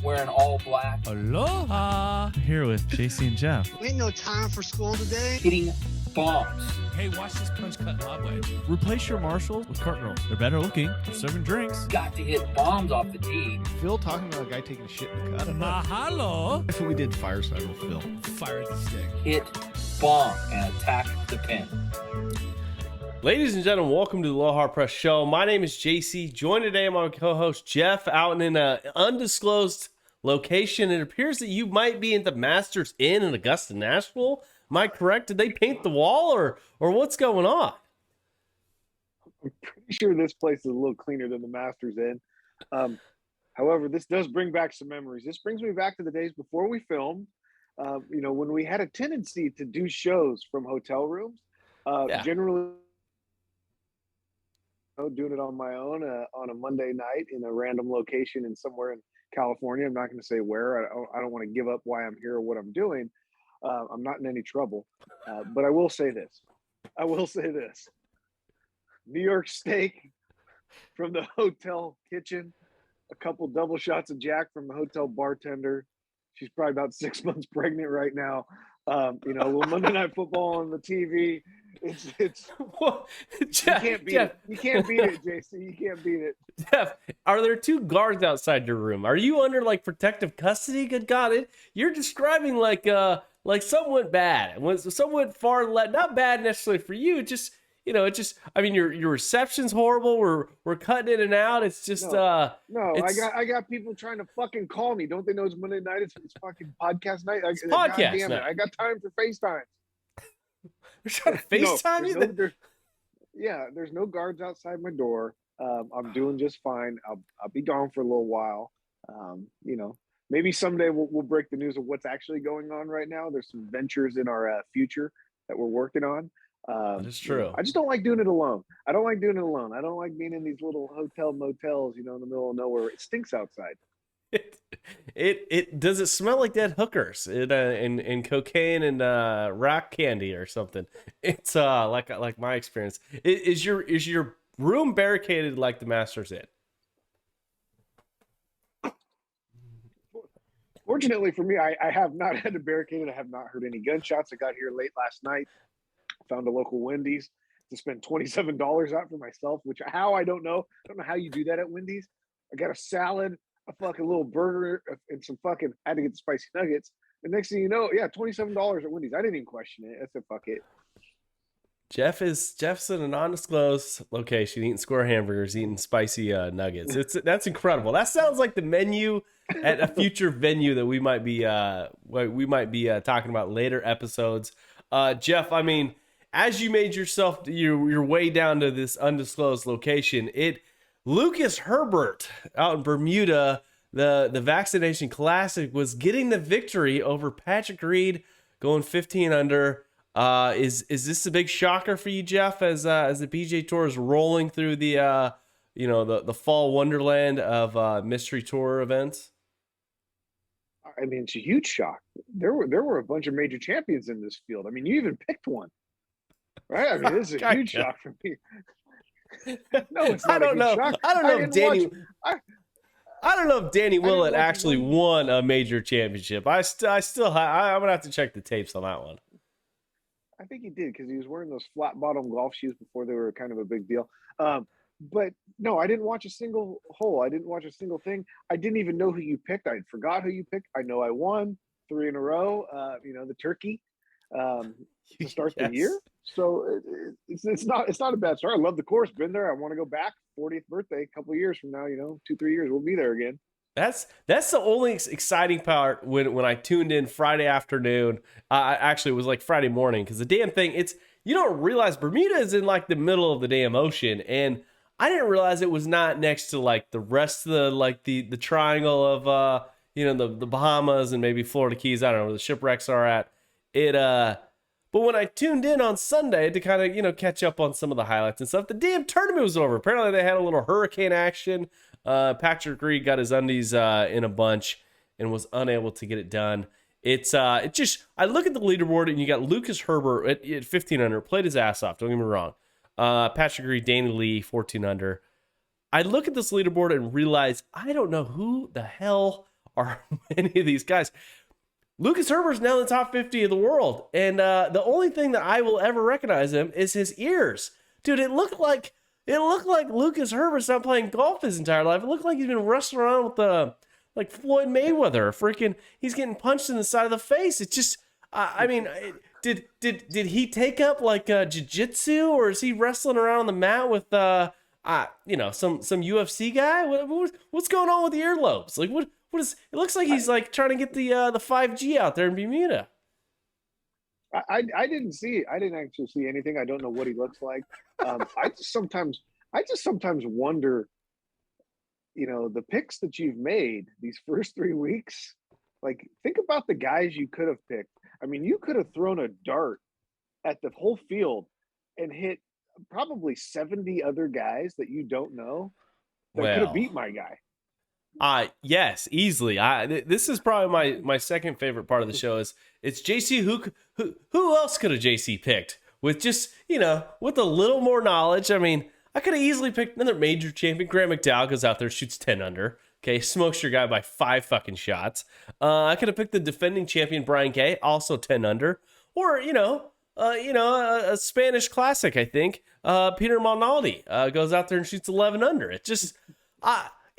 wearing all black. Aloha! Here with JC and Jeff. Ain't no time for school today. Hitting bombs. Hey, watch this punch cut lob wedge. Replace your Marshalls with cart girls. They're better looking. They're serving drinks. Got to hit bombs off the tee. Phil talking about a guy taking a shit in the cut. Mahalo! That's what we did fireside with Phil. Fire the stick. Hit bomb and attack the pin. Ladies and gentlemen, welcome to the Aloha Press Show. My name is JC. Joined today, my co-host Jeff, out in an undisclosed location. It appears that you might be in the Masters Inn in Augusta, Nashville. Am I correct? Did they paint the wall or what's going on? I'm pretty sure this place is a little cleaner than the Masters Inn. However, this does bring back some memories. This brings me back to the days before we filmed, when we had a tendency to do shows from hotel rooms. Generally, doing it on my own on a Monday night in a random location in somewhere in California. I'm not going to say where. I don't want to give up why I'm here or what I'm doing. I'm not in any trouble, but I will say this. New York steak from the hotel kitchen, a couple double shots of Jack from the hotel bartender. She's probably about 6 months pregnant right now. A little Monday Night Football on the TV. It's Well, Jeff, you can't beat it. You can't beat it, JC. You can't beat it. Jeff, are there two guards outside your room? Are you under like protective custody? Good God, you're describing like something went bad. When something went far left, not bad necessarily for you. Your reception's horrible. We're cutting in and out. It's just I got people trying to fucking call me. Don't they know it's Monday night? It's fucking podcast night. Podcast night. I got time for FaceTime. You're trying to FaceTime you? There's no guards outside my door. I'm doing just fine. I'll be gone for a little while. Maybe someday we'll break the news of what's actually going on right now. There's some ventures in our future that we're working on. That's true. I just don't like doing it alone. I don't like being in these little hotel motels, in the middle of nowhere. It stinks outside. It does it smell like dead hookers and cocaine and rock candy or something? It's like my experience. Is your room barricaded like the Masters Inn? Fortunately for me, I have not had to barricade it. I have not heard any gunshots. I got here late last night. Found a local Wendy's to spend $27 out for myself, I don't know. I don't know how you do that at Wendy's. I got a salad, a fucking little burger, and I had to get the spicy nuggets. The next thing you know, $27 at Wendy's. I didn't even question it. I said, fuck it. Jeff's in an undisclosed location eating square hamburgers, eating spicy nuggets. That's incredible. That sounds like the menu at a future venue that we might be talking about later episodes. Jeff, as you made yourself your way down to this undisclosed location, Lucas Herbert out in Bermuda, the Vaccination Classic, was getting the victory over Patrick Reed, going 15 under. Is this a big shocker for you, Jeff, as the PGA Tour is rolling through the fall wonderland of mystery tour events? It's a huge shock. There were a bunch of major champions in this field. You even picked one, right? This is a huge shock for me. No, it's not. I don't know. Shock. I don't know if Danny Willett actually won a major championship. I'm gonna have to check the tapes on that one. I think he did because he was wearing those flat bottom golf shoes before they were kind of a big deal. But no, I didn't watch a single hole. I didn't watch a single thing. I didn't even know who you picked. I forgot who you picked. I know I won 3 in a row. The turkey to start the year. So it's not a bad start. I love the course. Been there. I want to go back. 40th birthday, a couple of years from now. 2-3 years, we'll be there again. That's the only exciting part when I tuned in Friday afternoon. Actually, it was like Friday morning because the damn thing. You don't realize Bermuda is in like the middle of the damn ocean, and I didn't realize it was not next to like the rest of the triangle of the Bahamas and maybe Florida Keys. I don't know where the shipwrecks are at. But when I tuned in on Sunday to kind of catch up on some of the highlights and stuff, the damn tournament was over. Apparently they had a little hurricane action. Patrick Reed got his undies in a bunch and was unable to get it done. I look at the leaderboard and you got Lucas Herbert at 15 under, played his ass off. Don't get me wrong. Patrick Reed, Danny Lee, 14 under. I look at this leaderboard and realize I don't know who the hell are many of these guys. Lucas Herbert's now in the top 50 of the world, and the only thing that I will ever recognize him is his ears. Dude, it looked like Lucas Herbert's not playing golf his entire life. It looked like he's been wrestling around with like Floyd Mayweather. Freaking, he's getting punched in the side of the face. It's just, I mean, did he take up like jiu-jitsu, or is he wrestling around on the mat with some UFC guy? What's going on with the earlobes? Like what is? It looks like he's like trying to get the 5G out there in Bermuda. I didn't see. I didn't actually see anything. I don't know what he looks like. I just sometimes wonder, the picks that you've made these first 3 weeks. Like, think about the guys you could have picked. I mean, you could have thrown a dart at the whole field and hit probably 70 other guys that you don't know that could have beat my guy. Yes, easily. This is probably my second favorite part of the show. Is it's JC. Who else could have JC picked with just with a little more knowledge? I mean, I could have easily picked another major champion. Grant McDowell goes out there, shoots 10 under. Okay, smokes your guy by 5 fucking shots. I could have picked the defending champion Brian Kay, also 10 under, or a Spanish classic. I think Peter Malnati goes out there and shoots 11 under. It just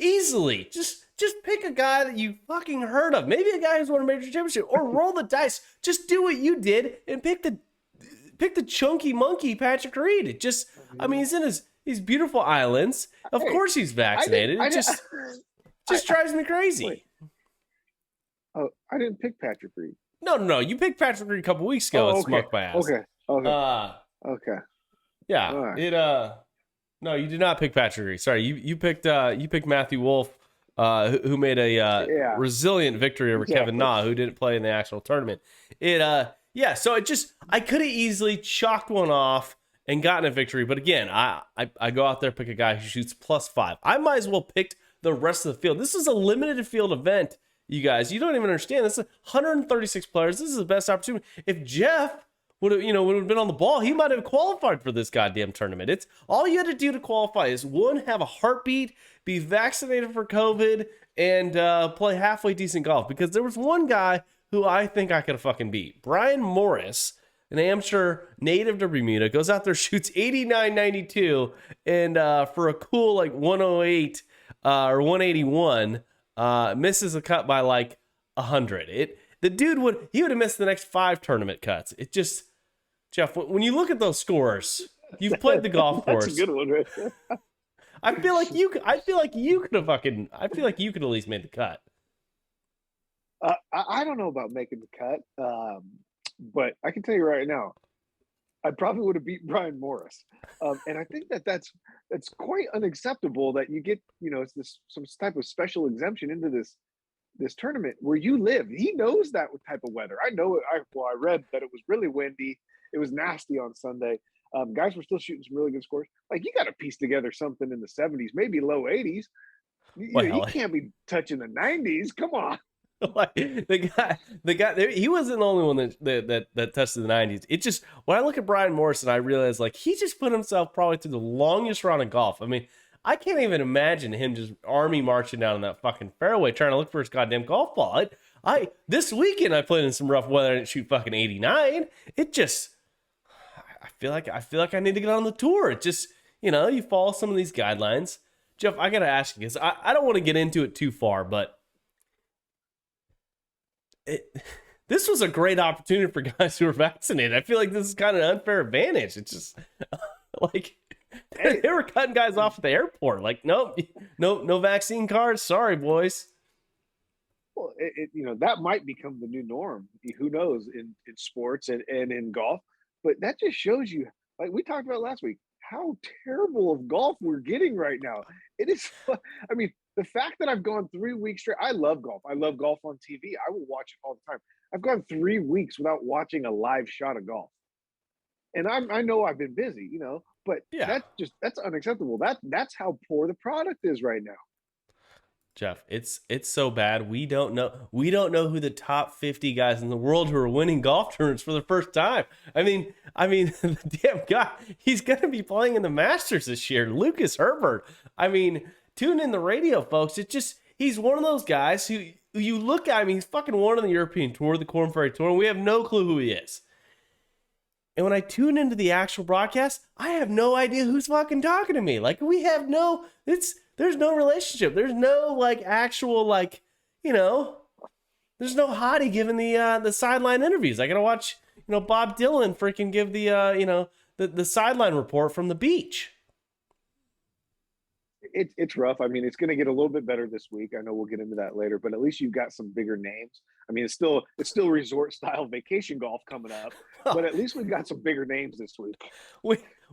easily just pick a guy that you fucking heard of. Maybe a guy who's won a major championship, or roll the dice. Just do what you did and pick the chunky monkey Patrick Reed. It just, I mean, he's in these beautiful islands. Of course he's vaccinated. It just drives me crazy. Wait. Oh, I didn't pick Patrick Reed. No. You picked Patrick Reed a couple weeks ago and smoked my ass. Okay. Okay. Yeah. Right. No, you did not pick Patrick Reed. Sorry, you picked Matthew Wolf, who made a resilient victory over Kevin Na, who didn't play in the actual tournament. So I could have easily chalked one off and gotten a victory, but again, I go out there, pick a guy who shoots +5. I might as well pick the rest of the field. This is a limited field event, you guys. You don't even understand. This is 136 players. This is the best opportunity. If Jeff would have been on the ball, he might have qualified for this goddamn tournament. It's all you had to do to qualify is one, have a heartbeat, be vaccinated for COVID, and play halfway decent golf. Because there was one guy who I think I could have fucking beat. Brian Morris, an amateur native to Bermuda, goes out there, shoots 89-92, and for a cool like 108 or 181, misses a cut by like 100. The dude would have missed the next 5 tournament cuts. It just, Jeff, when you look at those scores, you've played the golf course. That's a good one, right there. I feel like you could have at least made the cut. I don't know about making the cut, but I can tell you right now, I probably would have beat Brian Morris. And I think that's quite unacceptable that you get, it's some type of special exemption into this tournament where you live. He knows that type of weather. I know it. I read that it was really windy. It was nasty on Sunday. Guys were still shooting some really good scores. Like, you got to piece together something in the 70s, maybe low 80s. You can't be touching the 90s. Come on. Like the guy, he wasn't the only one that tested the 90s. It just, when I look at Brian Morrison, I realize like he just put himself probably through the longest round of golf. I mean, I can't even imagine him just army marching down in that fucking fairway trying to look for his goddamn golf ball. This weekend I played in some rough weather and shoot fucking 89. It just, I feel like I need to get on the tour. It just, you follow some of these guidelines. Jeff, I gotta ask you, because I don't want to get into it too far, but this was a great opportunity for guys who are vaccinated. I feel like this is kind of an unfair advantage. It's just like they were cutting guys off at the airport. Like, no vaccine cards. Sorry, boys. Well, that might become the new norm. Who knows in sports and in golf? But that just shows you, like we talked about last week, how terrible of golf we're getting right now. It is. I mean, the fact that I've gone 3 weeks straight, I love golf. I love golf on TV. I will watch it all the time. I've gone 3 weeks without watching a live shot of golf. And I know I've been busy, but yeah, that's unacceptable. That's how poor the product is right now. Jeff, it's so bad. We don't know who the top 50 guys in the world who are winning golf tournaments for the first time. I mean, the damn guy, he's going to be playing in the Masters this year. Lucas Herbert. I mean, tune in the radio, folks. It's just, he's one of those guys who you look at him, he's fucking won on the European Tour, the Corn Ferry Tour, and we have no clue who he is. And when I tune into the actual broadcast, I have no idea who's fucking talking to me. Like, we have no, there's no relationship. There's no, like, actual, like, you know, there's no hottie giving the sideline interviews. I gotta watch, you know, Bob Dylan freaking give the, you know, the sideline report from the beach. It's rough. I mean, it's going to get a little bit better this week. I know we'll get into that later, but at least you've got some bigger names. I mean, it's still resort style vacation golf coming up, but at least we've got some bigger names this week.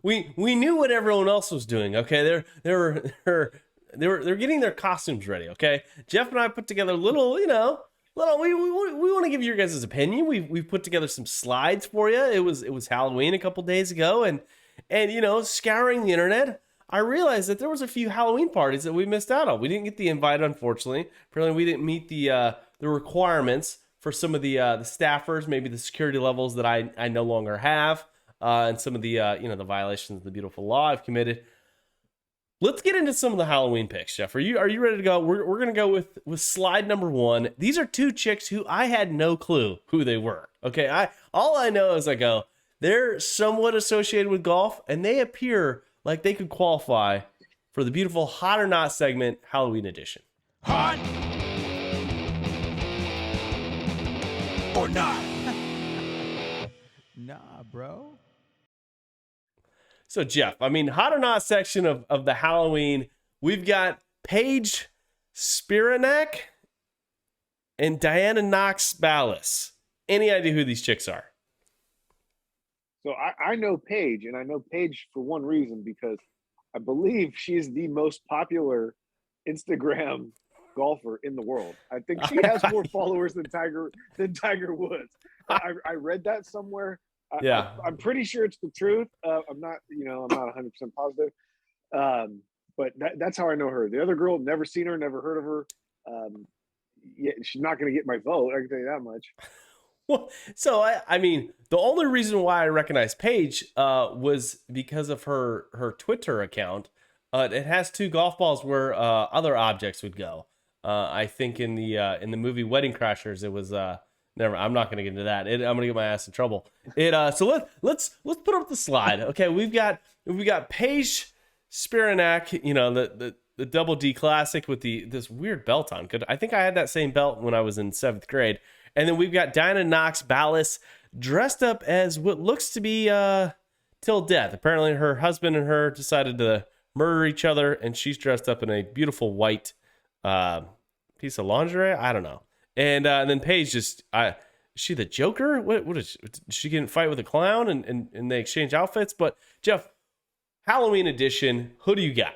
We knew what everyone else was doing. Okay, they're getting their costumes ready. Okay, Jeff and I put together a little, you know, we want to give you guys' opinion. We've put together some slides for you. It was Halloween a couple days ago, and you know, scouring the internet, I realized that there was a few Halloween parties that we missed out on. We didn't get the invite, unfortunately. Apparently, we didn't meet the requirements for some of the staffers, maybe the security levels that I no longer have, and some of the you know, the violations of the beautiful law I've committed. Let's get into some of the Halloween picks, Jeff. Are you ready to go? We're gonna go with slide number 1. These are 2 chicks who I had no clue who they were. Okay, all I know is they're somewhat associated with golf, and they appear like they could qualify for the beautiful Hot or Not segment, Halloween edition. Hot or not? Nah, bro. So, Jeff, I mean, Hot or Not section of the Halloween, we've got Paige Spiranak and Diana Knox Ballas. Any idea who these chicks are? So I know Paige, and I know Paige for one reason, because I believe she's the most popular Instagram golfer in the world. I think she has more followers than Tiger Woods. I read that somewhere. Yeah, I'm pretty sure it's the truth. I'm not 100% positive. But that's how I know her. The other girl, never seen her, never heard of her. Yeah, she's not going to get my vote. I can tell you that much. Well, so I mean, the only reason why I recognize Paige was because of her Twitter account. It has 2 golf balls where other objects would go. I think in the movie Wedding Crashers, it was never. I'm not going to get into that. I'm going to get my ass in trouble. So let's put up the slide. Okay, we got Paige Spiranak. You know, the Double D Classic with this weird belt on. I think I had that same belt when I was in 7th grade. And then we've got Diana Knox Ballas dressed up as what looks to be till death. Apparently her husband and her decided to murder each other, and she's dressed up in a beautiful white piece of lingerie. I don't know. And then Paige just, is she the Joker? What is she? Did she get in a fight with a clown and they exchange outfits? But Jeff, Halloween edition, who do you got?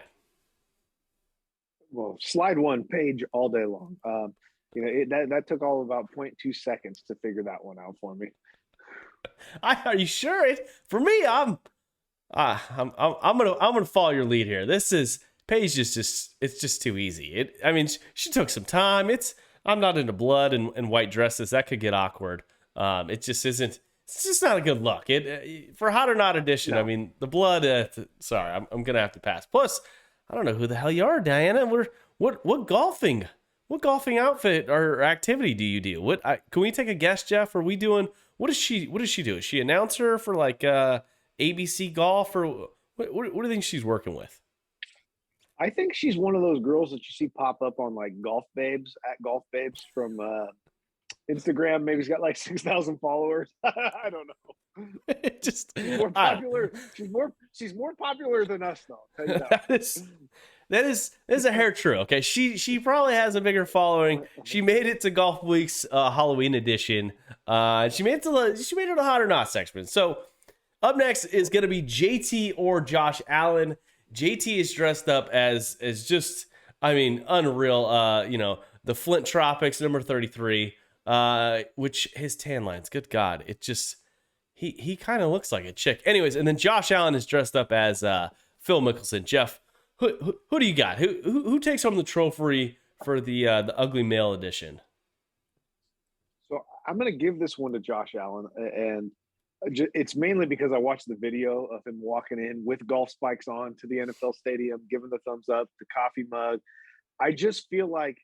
Well, slide 1, Paige all day long. You know, that took all about 0.2 seconds to figure that one out for me. Are you sure? For me, I'm gonna follow your lead here. This is Paige. It's just too easy. I mean, she took some time. I'm not into blood and white dresses. That could get awkward. It just isn't. It's just not a good look. For Hot or Not edition. No. I mean, the blood. Sorry, I'm gonna have to pass. Plus, I don't know who the hell you are, Diana. What golfing outfit or activity do you do? Can we take a guess, Jeff? Are we doing? What does she do? Is she announcer for like ABC Golf, or what do you think she's working with? I think she's one of those girls that you see pop up on like Golf Babes from Instagram. Maybe she's got like 6,000 followers. I don't know. She's more popular. She's more popular than us, though. I'll tell you that. That is a hair true. Okay, she probably has a bigger following. She made it to Golf Week's Halloween edition. She made it to the Hot or Not section. So up next is going to be JT or Josh Allen. JT is dressed up as just, I mean, unreal. You know, the Flint Tropics number 33, which his tan lines. Good God, it just he kind of looks like a chick. Anyways, and then Josh Allen is dressed up as Phil Mickelson. Jeff, who do you got? Who takes home the trophy for the Ugly Male edition? So I'm going to give this one to Josh Allen, and it's mainly because I watched the video of him walking in with golf spikes on to the NFL stadium, giving the thumbs up, the coffee mug. I just feel like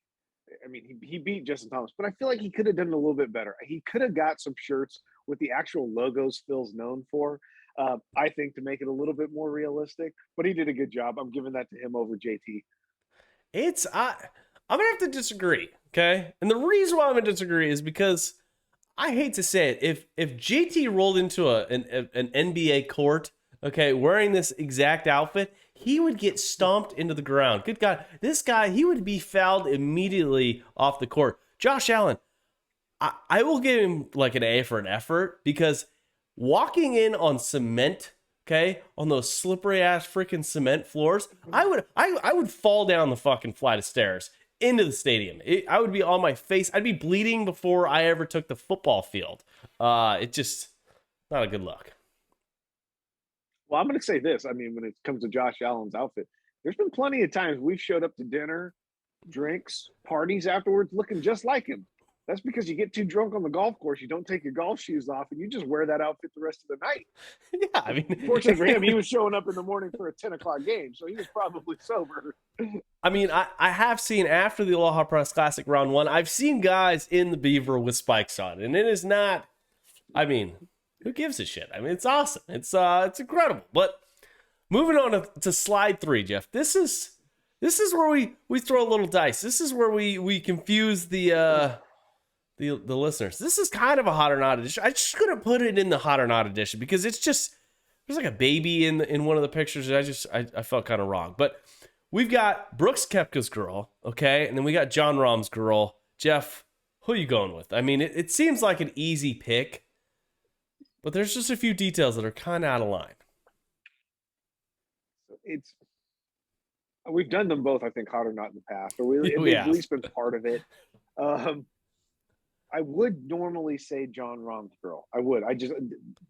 I mean, he beat Justin Thomas, but I feel like he could have done it a little bit better. He could have got some shirts with the actual logos Phil's known for. I think to make it a little bit more realistic, but he did a good job. I'm giving that to him over JT. I'm gonna have to disagree. Okay, and the reason why I'm gonna disagree is because I hate to say it, if JT rolled into an NBA court, okay, wearing this exact outfit, he would get stomped into the ground. Good God, this guy, he would be fouled immediately off the court. Josh Allen, I will give him like an A for an effort, because walking in on cement, okay, on those slippery ass freaking cement floors, I would fall down the fucking flight of stairs into the stadium. I would be on my face. I'd be bleeding before I ever took the football field. It just not a good look. Well, I'm going to say this. I mean, when it comes to Josh Allen's outfit, there's been plenty of times we've showed up to dinner, drinks, parties afterwards looking just like him. That's because you get too drunk on the golf course, you don't take your golf shoes off, and you just wear that outfit the rest of the night. Yeah, I mean, fortunately for him, he was showing up in the morning for a 10 o'clock game, so he was probably sober. I mean, I have seen after the Aloha Press Classic round 1, I've seen guys in the Beaver with spikes on, and it is not, I mean, who gives a shit? I mean, it's awesome. It's incredible. But moving on to slide 3, Jeff. This is where we throw a little dice. This is where we confuse the listeners. This is kind of a hot or not edition. I just couldn't put it in the hot or not edition because it's just, there's like a baby in one of the pictures. I felt kind of wrong. But we've got Brooks Koepka's girl, okay, and then we got Jon Rahm's girl. Jeff, who are you going with? I mean, it seems like an easy pick, but there's just a few details that are kind of out of line. We've done them both, I think, hot or not in the past, or they've at least been part of it. I would normally say Jon Rahm's girl. I would.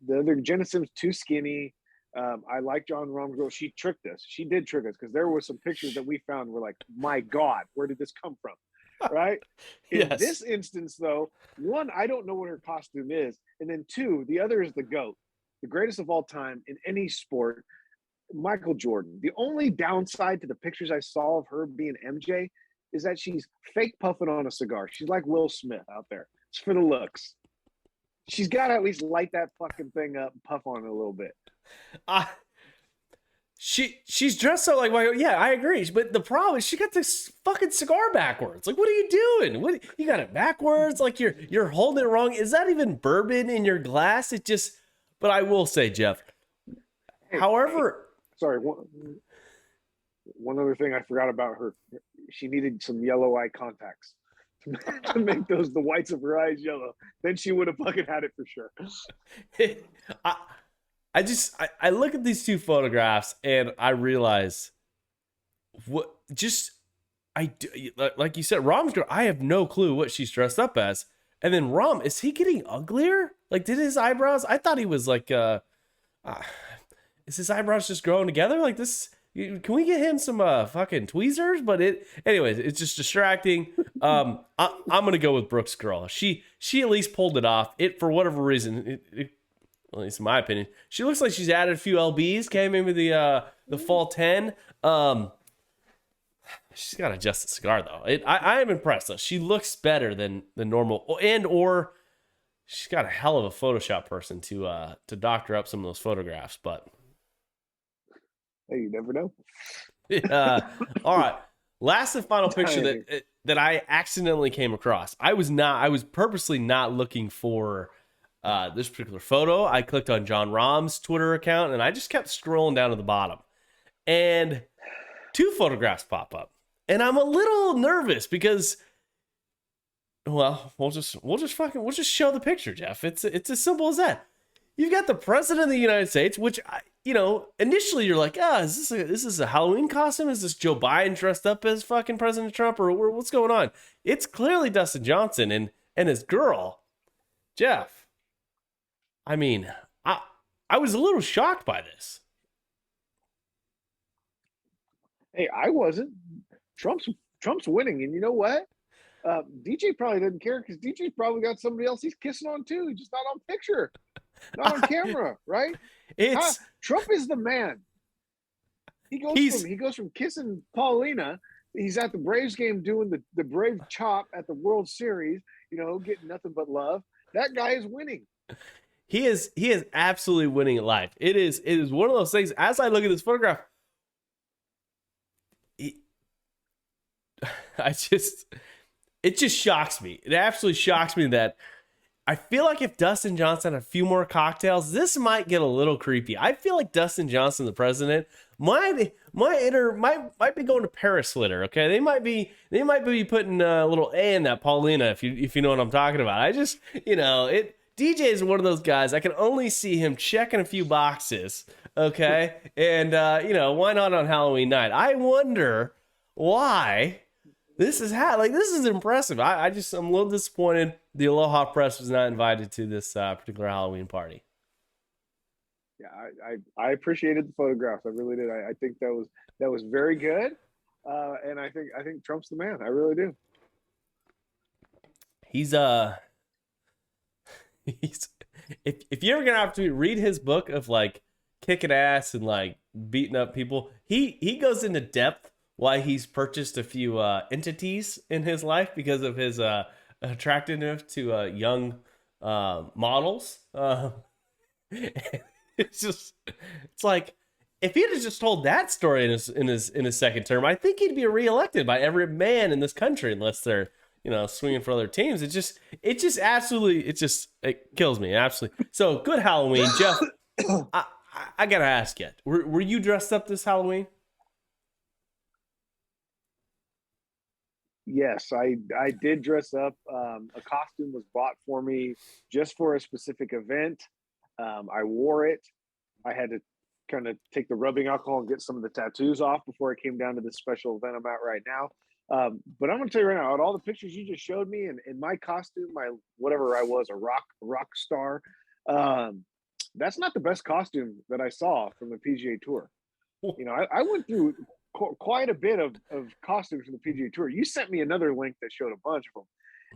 The other Jenna Sim's too skinny. I like Jon Rahm's girl. She tricked us. She did trick us because there were some pictures that we found. We're like, my God, where did this come from? Right? In this instance, though, one, I don't know what her costume is. And then two, the other is the GOAT, the greatest of all time in any sport, Michael Jordan. The only downside to the pictures I saw of her being MJ is that she's fake puffing on a cigar. She's like Will Smith out there. It's for the looks. She's got to at least light that fucking thing up and puff on it a little bit. She's dressed up like Michael. Yeah, I agree. But the problem is she got this fucking cigar backwards. Like, what are you doing? What, you got it backwards? Like you're holding it wrong. Is that even bourbon in your glass? It just. But I will say, Jeff. However, sorry. One other thing I forgot about her. She needed some yellow eye contacts to make the whites of her eyes yellow. Then she would have fucking had it for sure. I look at these two photographs and I realize like you said, Rahm's girl, I have no clue what she's dressed up as. And then Rahm, is he getting uglier? Like, did his eyebrows? I thought he was like, is his eyebrows just growing together like this? Can we get him some fucking tweezers? But anyways, it's just distracting. I'm gonna go with Brooks' girl. She at least pulled it off. It, for whatever reason, at least in my opinion, she looks like she's added a few lbs. Came in with the fall 10. She's got to adjust the cigar though. I am impressed though. She looks better than normal, or she's got a hell of a Photoshop person to doctor up some of those photographs, but. Hey, you never know. All right. Last and final picture that I accidentally came across. I was purposely not looking for this particular photo. I clicked on Jon Rahm's Twitter account and I just kept scrolling down to the bottom. And two photographs pop up. And I'm a little nervous because, well, we'll just show the picture, Jeff. It's as simple as that. You've got the president of the United States, which, initially you're like, is this a Halloween costume? Is this Joe Biden dressed up as fucking President Trump, or what's going on? It's clearly Dustin Johnson and his girl, Jeff. I mean, I was a little shocked by this. Hey, I wasn't. Trump's winning, and you know what? DJ probably doesn't care because DJ's probably got somebody else he's kissing on too, just not on picture. Not on camera, right? Trump is the man. He goes from kissing Paulina He's at the Braves game doing the Brave chop at the World Series, getting nothing but love. That guy is winning. He is absolutely winning at life. It is one of those things. As I look at this photograph, it just shocks me. It absolutely shocks me that I feel like if Dustin Johnson had a few more cocktails, this might get a little creepy. I feel like Dustin Johnson, the president, might be going to Paris later. Okay, they might be putting a little A in that Paulina, if you know what I'm talking about. I just DJ is one of those guys. I can only see him checking a few boxes. Okay, and why not on Halloween night? I wonder why. This is impressive. I'm a little disappointed the Aloha Press was not invited to this particular Halloween party. Yeah, I appreciated the photographs. I really did. I think that was very good, and I think Trump's the man. I really do. He's if you're ever gonna have to read his book of like kicking ass and like beating up people, he goes into depth why he's purchased a few entities in his life because of his attractiveness to young models. It's like if he'd have just told that story in his second term, I think he'd be reelected by every man in this country, unless they're swinging for other teams. It kills me absolutely. So good Halloween, Jeff. I gotta ask you, were you dressed up this Halloween? Yes, I did dress up. A costume was bought for me just for a specific event. I wore it. I had to kind of take the rubbing alcohol and get some of the tattoos off before I came down to this special event I'm at right now. But I'm going to tell you right now, out of all the pictures you just showed me and in my costume, my whatever I was, a rock star, that's not the best costume that I saw from the PGA Tour. I went through quite a bit of costumes from the PGA Tour. You sent me another link that showed a bunch of them.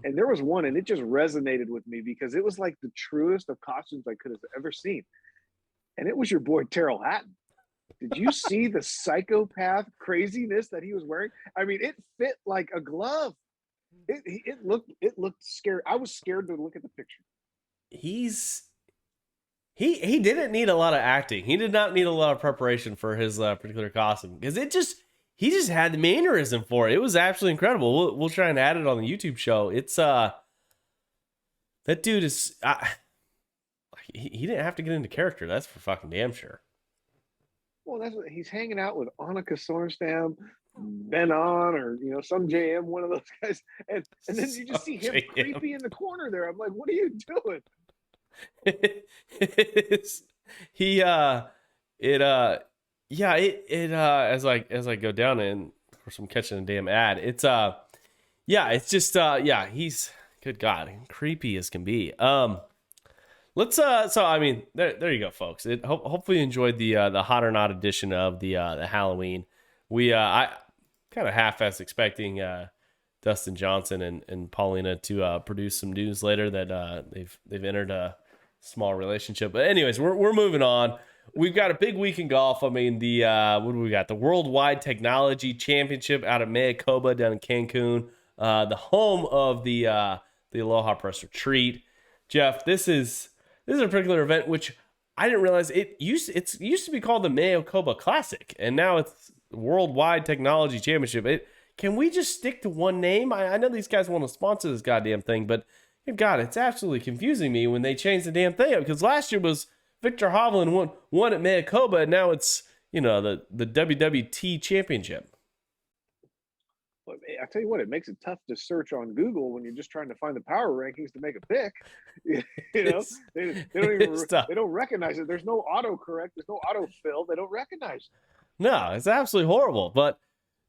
And there was one, and it just resonated with me because it was like the truest of costumes I could have ever seen. And it was your boy, Terrell Hatton. Did you see the psychopath craziness that he was wearing? I mean, it fit like a glove. It looked scary. I was scared to look at the picture. He didn't need a lot of acting. He did not need a lot of preparation for his particular costume because he just had the mannerism for it. It was absolutely incredible. We'll try and add it on the YouTube show. It's that dude is he didn't have to get into character. That's for fucking damn sure. Well, that's what he's hanging out with Annika Sorenstam, Ben On, or some JM, one of those guys, and then you just see him creepy in the corner there. I'm like, what are you doing? As I go down, and of course I'm catching a damn ad. He's good God, creepy as can be. There you go, folks. Hopefully you enjoyed the hot or not edition of the Halloween. I kind of half-ass expecting Dustin Johnson and Paulina to produce some news later that they've entered a small relationship. But anyways, we're moving on. We've got a big week in golf. I mean, what do we got? The Worldwide Technology Championship out of Mayakoba down in Cancun, the home of the Aloha Press Retreat. Jeff, this is a particular event which I didn't realize it used to be called the Mayakoba Classic, and now it's Worldwide Technology Championship. Can we just stick to one name? I know these guys want to sponsor this goddamn thing, but God, it's absolutely confusing me when they change the damn thing up, because last year was Victor Hovland won at Mayakoba, and now it's the WWT Championship. Well, I tell you what, it makes it tough to search on Google when you're just trying to find the power rankings to make a pick. They don't recognize it. There's no autocorrect. There's no autofill. They don't recognize it. No, it's absolutely horrible. But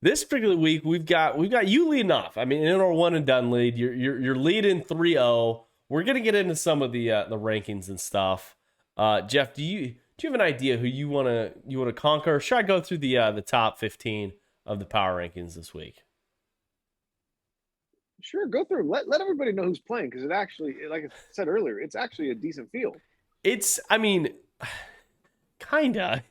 this particular week, we've got you leading off. I mean, in our one and done lead, you're leading 3-0. We're gonna get into some of the rankings and stuff. Jeff, do you have an idea who you wanna conquer? Or should I go through the top 15 of the power rankings this week? Sure, go through. Let everybody know who's playing, because it actually, like I said earlier, it's actually a decent field. Kinda.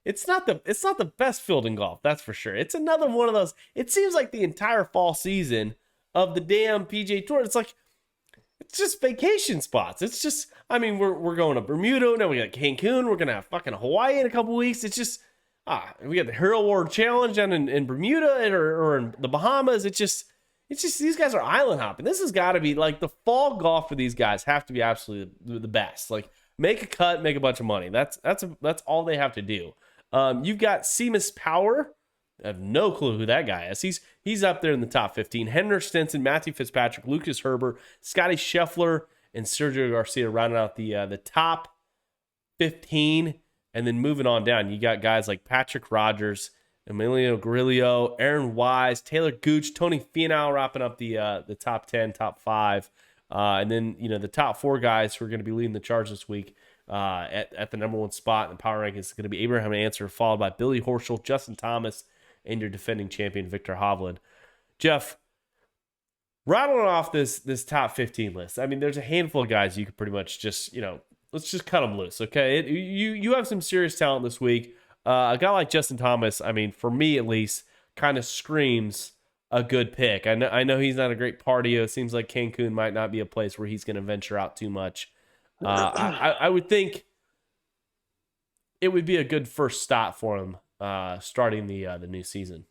it's not the best field in golf, that's for sure. It's another one of those. It seems like the entire fall season of the damn PGA Tour, it's like it's just vacation spots. It's just, I mean, we're going to Bermuda, now we got Cancun, we're gonna have fucking Hawaii in a couple weeks. It's just we got the Hero World Challenge down in Bermuda or in the Bahamas. It's just these guys are island hopping. This has got to be like the fall golf for these guys have to be absolutely the best. Like make a cut, make a bunch of money. That's all they have to do. You've got Seamus Power. I have no clue who that guy is. He's up there in the top 15. Henry Stenson, Matthew Fitzpatrick, Lucas Herbert, Scotty Scheffler, and Sergio Garcia rounding out the top 15. And then moving on down, you got guys like Patrick Rogers, Emilio Grillo, Aaron Wise, Taylor Gooch, Tony Finau wrapping up the top 10, top 5. And then, the top 4 guys who are going to be leading the charge this week at the number 1 spot in the power rankings is going to be Abraham Answer, followed by Billy Horschel, Justin Thomas, and your defending champion, Victor Hovland. Jeff, rattling off this top 15 list, I mean, there's a handful of guys you could pretty much just, let's just cut them loose, okay? You have some serious talent this week. A guy like Justin Thomas, I mean, for me at least, kind of screams a good pick. I know he's not a great partier. It seems like Cancun might not be a place where he's going to venture out too much. I would think it would be a good first stop for him starting the new season.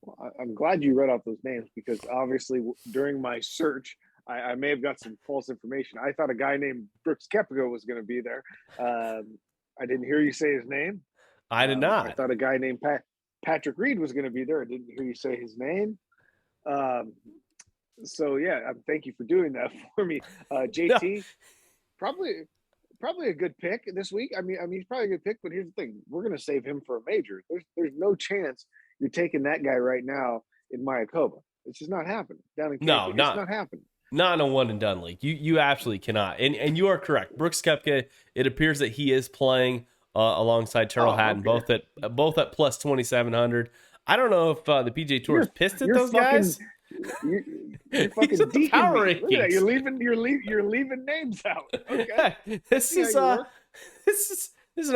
Well, I'm glad you read off those names because obviously during my search, I may have got some false information. I thought a guy named Brooks Koepka was going to be there. I didn't hear you say his name. I did not. I thought a guy named Patrick Reed was going to be there. I didn't hear you say his name. So yeah, thank you for doing that for me. JT, probably a good pick this week. I mean, he's probably a good pick, but here's the thing: we're going to save him for a major. There's no chance you're taking that guy right now in Mayakoba. It's just not happening. Down in Cancun, it's not happening. Not in a one and done league. You absolutely cannot. And you are correct. Brooks Koepka, it appears that he is playing alongside Terrell Hatton, okay. both at plus 2,700. I don't know if the PGA Tour is pissed at those guys. You're fucking deacon. Power Look at that. rankings. You're leaving names out. Okay. This is an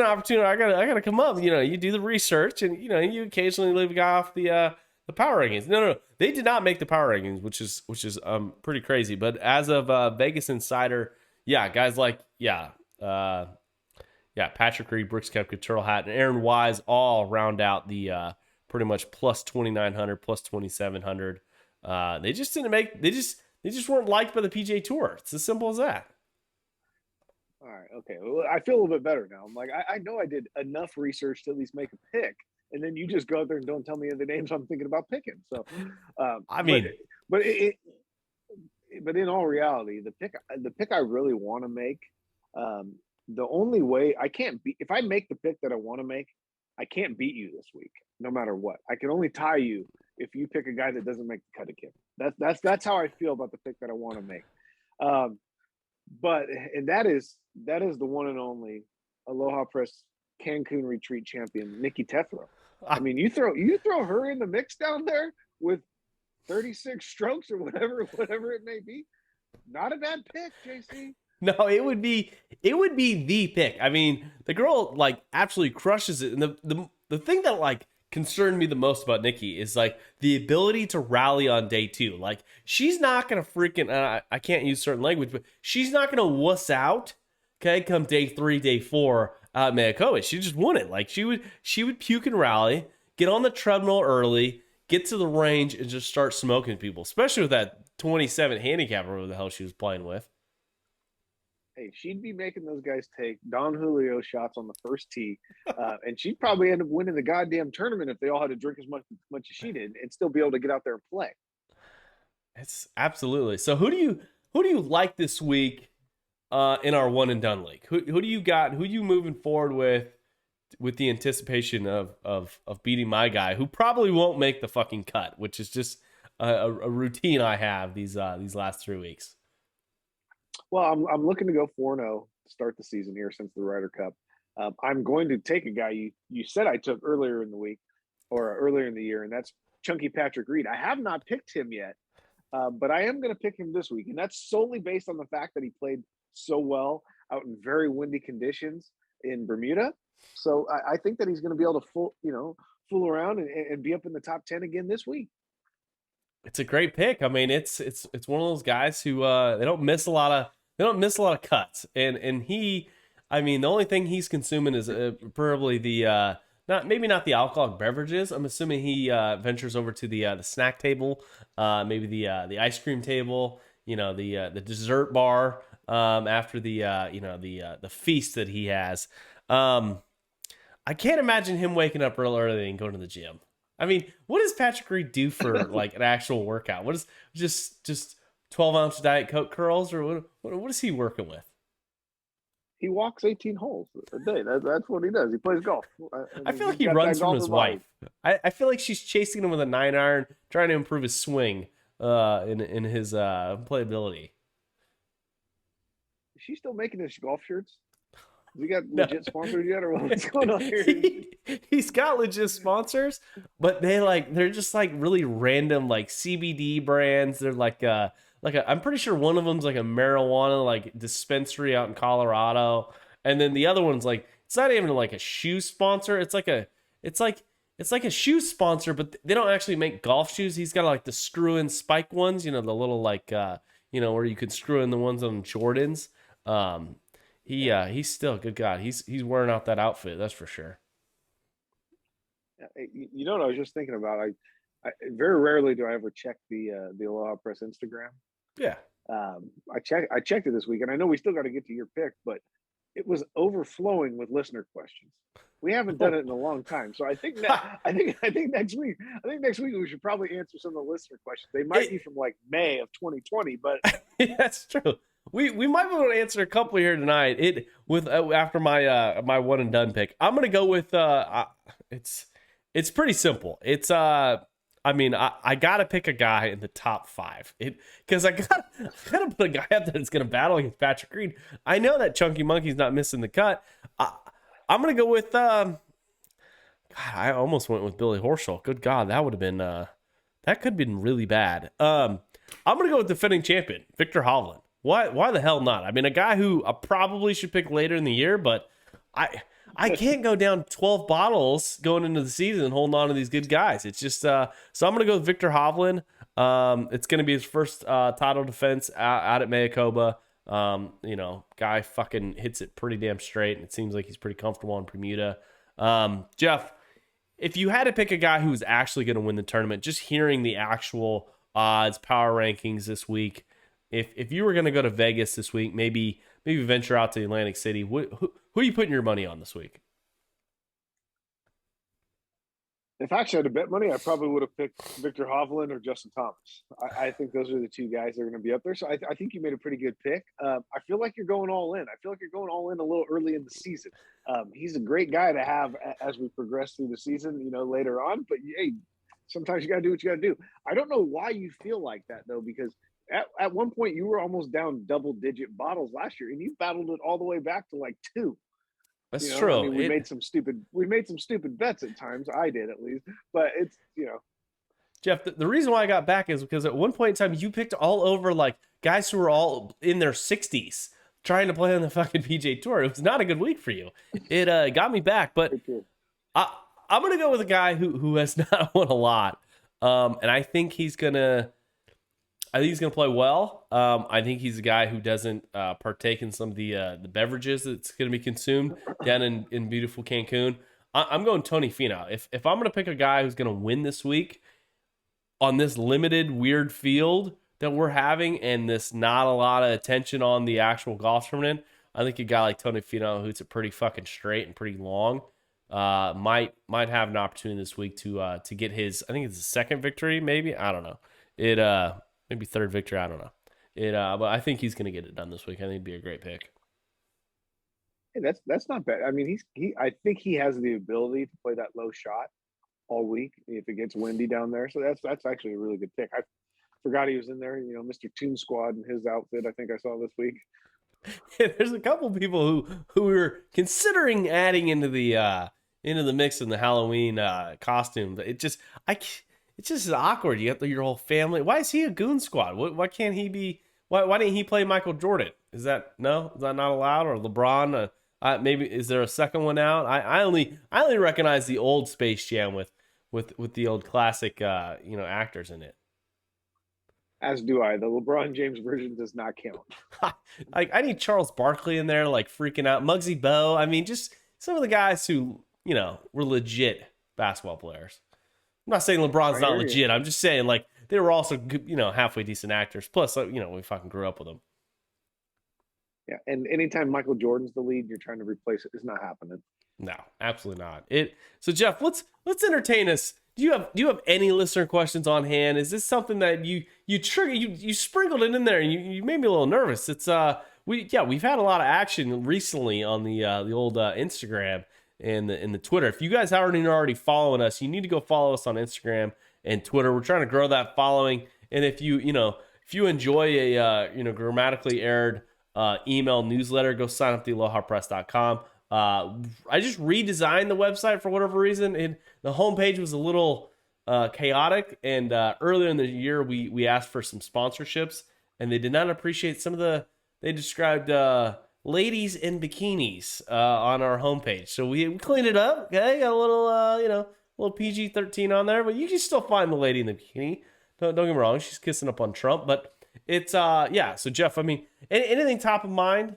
opportunity. I gotta come up. You do the research, and you occasionally leave a guy off the power rankings. No. They did not make the power rankings, which is pretty crazy. But as of Vegas Insider, guys like Patrick Reed, Brooks Koepka, Terrell Hatton, and Aaron Wise all round out the pretty much plus 2,900, plus 2,700. They just didn't make. They just weren't liked by the PGA Tour. It's as simple as that. All right. Okay. Well, I feel a little bit better now. I'm like, I know I did enough research to at least make a pick. And then you just go out there and don't tell me the names I'm thinking about picking. So, but in all reality, the pick I really want to make, the only way I can't beat, if I make the pick that I want to make, I can't beat you this week, no matter what. I can only tie you if you pick a guy that doesn't make the cut again. That's how I feel about the pick that I want to make. But that is the one and only Aloha Press Cancun Retreat champion, Nikki Tethrow. I mean, you throw her in the mix down there with 36 strokes or whatever it may be. Not a bad pick, JC. No, it would be the pick. I mean, the girl absolutely crushes it. And the thing that concerned me the most about Nikki is the ability to rally on day 2. She's not gonna freaking I can't use certain language, but she's not gonna wuss out. Okay, come day 3, day 4. Mayakoba, she just won it. She would puke and rally, get on the treadmill early, get to the range, and just start smoking people. Especially with that 27 handicap or whatever the hell she was playing with. Hey, she'd be making those guys take Don Julio shots on the first tee, and she'd probably end up winning the goddamn tournament if they all had to drink as much as she did, and still be able to get out there and play. It's absolutely. So who do you like this week? In our one and done league, who do you got? Who you moving forward with the anticipation of beating my guy, who probably won't make the fucking cut, which is just a routine I have these last 3 weeks. Well, I'm looking to go 4-0 to start the season here since the Ryder Cup. I'm going to take a guy you said I took earlier in the week or earlier in the year, and that's Chunky Patrick Reed. I have not picked him yet, but I am going to pick him this week, and that's solely based on the fact that he played so well out in very windy conditions in Bermuda. So I think that he's going to be able to fool around and be up in the top 10 again this week. It's a great pick. I mean, it's one of those guys who they don't miss a lot of cuts, and he, I mean, the only thing he's consuming is probably the not the alcoholic beverages. I'm assuming he ventures over to the snack table, maybe the ice cream table, the dessert bar after the feast that he has. I can't imagine him waking up real early and going to the gym. I mean, what does Patrick Reed do for like an actual workout? What is just 12-ounce Diet Coke curls, or what is he working with? He walks 18 holes a day. That's what he does. He plays golf. I feel like he runs from his wife. I feel like she's chasing him with a 9-iron, trying to improve his swing in his playability. Is she still making his golf shirts? Has he got legit sponsors yet, or what's going on here? He's got legit sponsors, but they're just like really random like CBD brands. They're like I'm pretty sure one of them's like a marijuana like dispensary out in Colorado, and then the other one's like, it's not even like a shoe sponsor. It's like a shoe sponsor, but they don't actually make golf shoes. He's got like the screw-in spike ones, the little like where you could screw in the ones on Jordans. He's still, good God, he's wearing out that outfit, that's for sure. You know what I was just thinking about? I very rarely do I ever check the Aloha Press Instagram. Yeah. I checked it this week, and I know we still got to get to your pick, but it was overflowing with listener questions. We haven't done it in a long time, so I think next week we should probably answer some of the listener questions. They might be from like May of 2020, but that's true. We might be able to answer a couple here tonight. After my one and done pick, I'm gonna go with it's pretty simple. It's I gotta pick a guy in the top 5. Because I gotta put a guy up that's gonna battle against Patrick Reed. I know that Chunky Monkey's not missing the cut. I'm gonna go with God, I almost went with Billy Horschel. Good God, that would have been that could have been really bad. I'm gonna go with defending champion Victor Hovland. Why the hell not? I mean, a guy who I probably should pick later in the year, but I can't go down 12 bottles going into the season and holding on to these good guys. It's just so I'm gonna go with Victor Hovland. It's gonna be his first title defense out at Mayakoba. Guy fucking hits it pretty damn straight, and it seems like he's pretty comfortable in Bermuda. Jeff, if you had to pick a guy who was actually going to win the tournament, just hearing the actual odds, power rankings this week, if you were going to go to Vegas this week, maybe venture out to Atlantic City, who are you putting your money on this week? if I actually had to bet money, I probably would have picked Victor Hovland or Justin Thomas. I think those are the two guys that are going to be up there. So I think you made a pretty good pick. I feel like you're going all in. I feel like you're going all in a little early in the season. He's a great guy to have as we progress through the season, later on. But, hey, sometimes you got to do what you got to do. I don't know why you feel like that, though, because at one point you were almost down double-digit bottles last year, and you battled it all the way back to like 2. That's true. I mean, we made some stupid bets at times. I did, at least, but it's Jeff, the reason why I got back is because at one point in time you picked all over like guys who were all in their 60s trying to play on the fucking PGA Tour. It was not a good week for you. It got me back, but I'm gonna go with a guy who has not won a lot, and I think he's gonna play well. I think he's a guy who doesn't partake in some of the beverages that's going to be consumed down in beautiful Cancun. I'm going Tony Finau. If I'm going to pick a guy who's going to win this week on this limited, weird field that we're having and this not a lot of attention on the actual golf tournament, I think a guy like Tony Finau, who's pretty fucking straight and pretty long, might have an opportunity this week to get his, I think it's his second victory, maybe. I don't know. Maybe third victory. I don't know. But I think he's going to get it done this week. I think it'd be a great pick. Hey, that's not bad. I mean, I think he has the ability to play that low shot all week if it gets windy down there. So that's actually a really good pick. I forgot he was in there. Mr. Toon Squad in his outfit. I think I saw this week. Yeah, there's a couple people who were considering adding into the mix in the Halloween costume. It's just awkward. You got your whole family. Why is he a goon squad? Why can't he be? Why didn't he play Michael Jordan? Is that not allowed? Or LeBron, Maybe is there a second one out? I only recognize the old Space Jam with the old classic actors in it. As do I. The LeBron James version does not count. Like I need Charles Barkley in there, like freaking out. Muggsy Bogues. I mean, just some of the guys who were legit basketball players. I'm not saying LeBron's not legit. I'm just saying like they were also halfway decent actors. Plus, we fucking grew up with them. Yeah, and anytime Michael Jordan's the lead, you're trying to replace it. It's not happening. No, absolutely not. So Jeff, let's entertain us. Do you have any listener questions on hand? Is this something that you trigger? You sprinkled it in there, and you made me a little nervous. It's we've had a lot of action recently on the old Instagram and the Twitter. If you guys aren't already following us, you need to go follow us on Instagram and Twitter. We're trying to grow that following. And if you enjoy a grammatically aired email newsletter, go sign up at thealohapress.com. I just redesigned the website for whatever reason, and the homepage was a little chaotic. And earlier in the year, we asked for some sponsorships, and they did not appreciate some of they described ladies in bikinis on our homepage. So we cleaned it up. Okay, got a little PG-13 on there, but you can still find the lady in the bikini. Don't get me wrong, she's kissing up on Trump, but it's So Jeff, I mean, anything top of mind?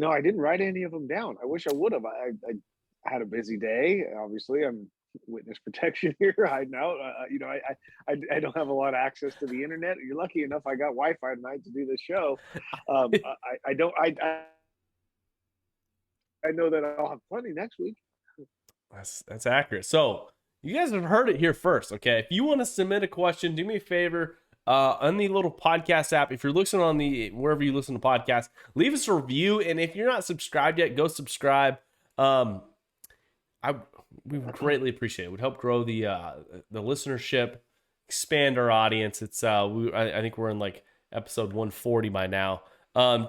I didn't write any of them down. I wish I would have. I had a busy day. Obviously, I'm witness protection here. I know. I don't have a lot of access to the internet. You're lucky enough I got Wi-Fi tonight to do this show. I don't. I know that I'll have plenty next week. That's accurate. So you guys have heard it here first. Okay, if you want to submit a question, do me a favor. On the little podcast app, if you're listening on wherever you listen to podcasts, leave us a review. And if you're not subscribed yet, go subscribe. We would greatly appreciate it. It would help grow the listenership, expand our audience. It's I think we're in like episode 140 by now.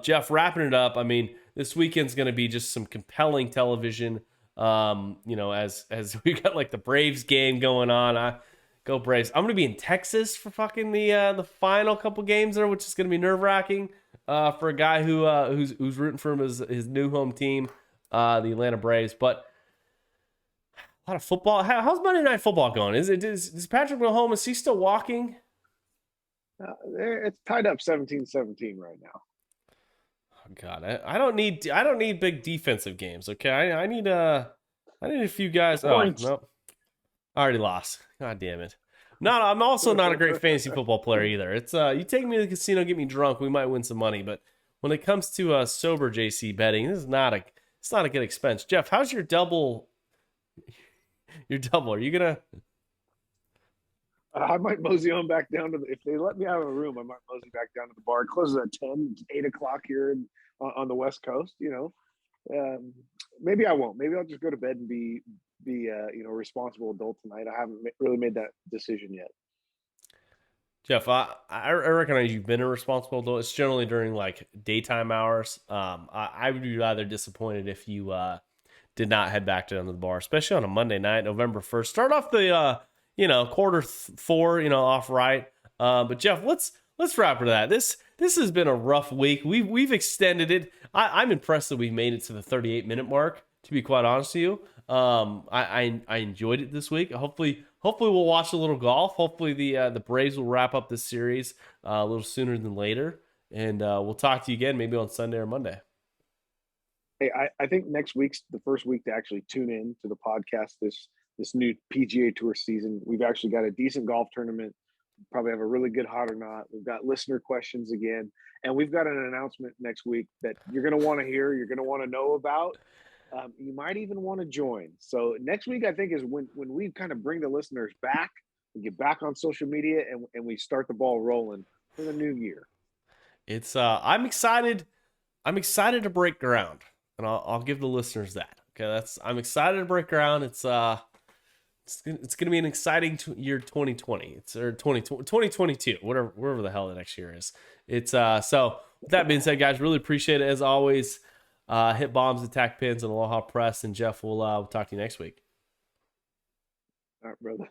Jeff, wrapping it up. I mean, this weekend's going to be just some compelling television. As we got like the Braves game going on. Go Braves. I'm going to be in Texas for fucking the final couple games there, which is going to be nerve-wracking for a guy who's rooting for his new home team, the Atlanta Braves. But a lot of football. How's Monday Night Football going? Is Patrick Mahomes, is he still walking? It's tied up 17-17 right now. Oh God, I don't need big defensive games. Okay, I need a few guys. Points. Oh, nope. I already lost. God damn it. No, I'm also not a great fantasy football player either. It's you take me to the casino, get me drunk, we might win some money. But when it comes to sober JC betting, it's not a good expense. Jeff, how's your double? Your double? Are you gonna? I might mosey on back down if they let me out of the room, I might mosey back down to the bar. It closes at 10, 8 o'clock here on the West Coast. Maybe I won't. Maybe I'll just go to bed and be a responsible adult tonight. I haven't really made that decision yet. Jeff, I recognize you've been a responsible adult. It's generally during like daytime hours. I would be rather disappointed if you did not head back down to the bar, especially on a Monday night, November 1st. Start off the quarter 4 off right. But Jeff, let's wrap it to that. This has been a rough week. We've extended it. I'm impressed that we made it to the 38-minute mark, to be quite honest with you. I enjoyed it this week. Hopefully we'll watch a little golf. Hopefully the Braves will wrap up this series a little sooner than later, and we'll talk to you again maybe on Sunday or Monday. Hey, I think next week's the first week to actually tune in to the podcast this new PGA Tour season. We've actually got a decent golf tournament. Probably have a really good hot or not. We've got listener questions again, and we've got an announcement next week that you're going to want to hear. You're going to want to know about. You might even want to join. So next week, I think, is when we kind of bring the listeners back, we get back on social media, and we start the ball rolling for the new year. It's I'm excited. I'm excited to break ground, and I'll give the listeners that. Okay, I'm excited to break ground. It's going to be an exciting year 2020. It's or 2022, whatever the hell the next year is. It's so with that being said, guys, really appreciate it as always. Hit bombs, attack pins, and Aloha Press. And Jeff, we'll talk to you next week. All right, brother.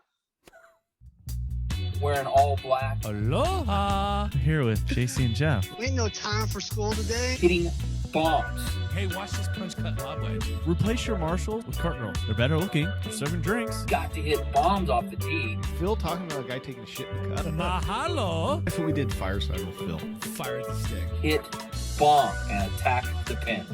Wearing all black. Aloha. Here with JC and Jeff. Ain't no time for school today. Hitting bombs. Hey, watch this punch cut lob wedge. Replace your marshals with cart girls. They're better looking. They're serving drinks. Got to hit bombs off the tee. Phil talking about a guy taking a shit in the cut. Mahalo. That's what we did fireside with Phil. Fire at the stick. Hit bomb and attack the pin.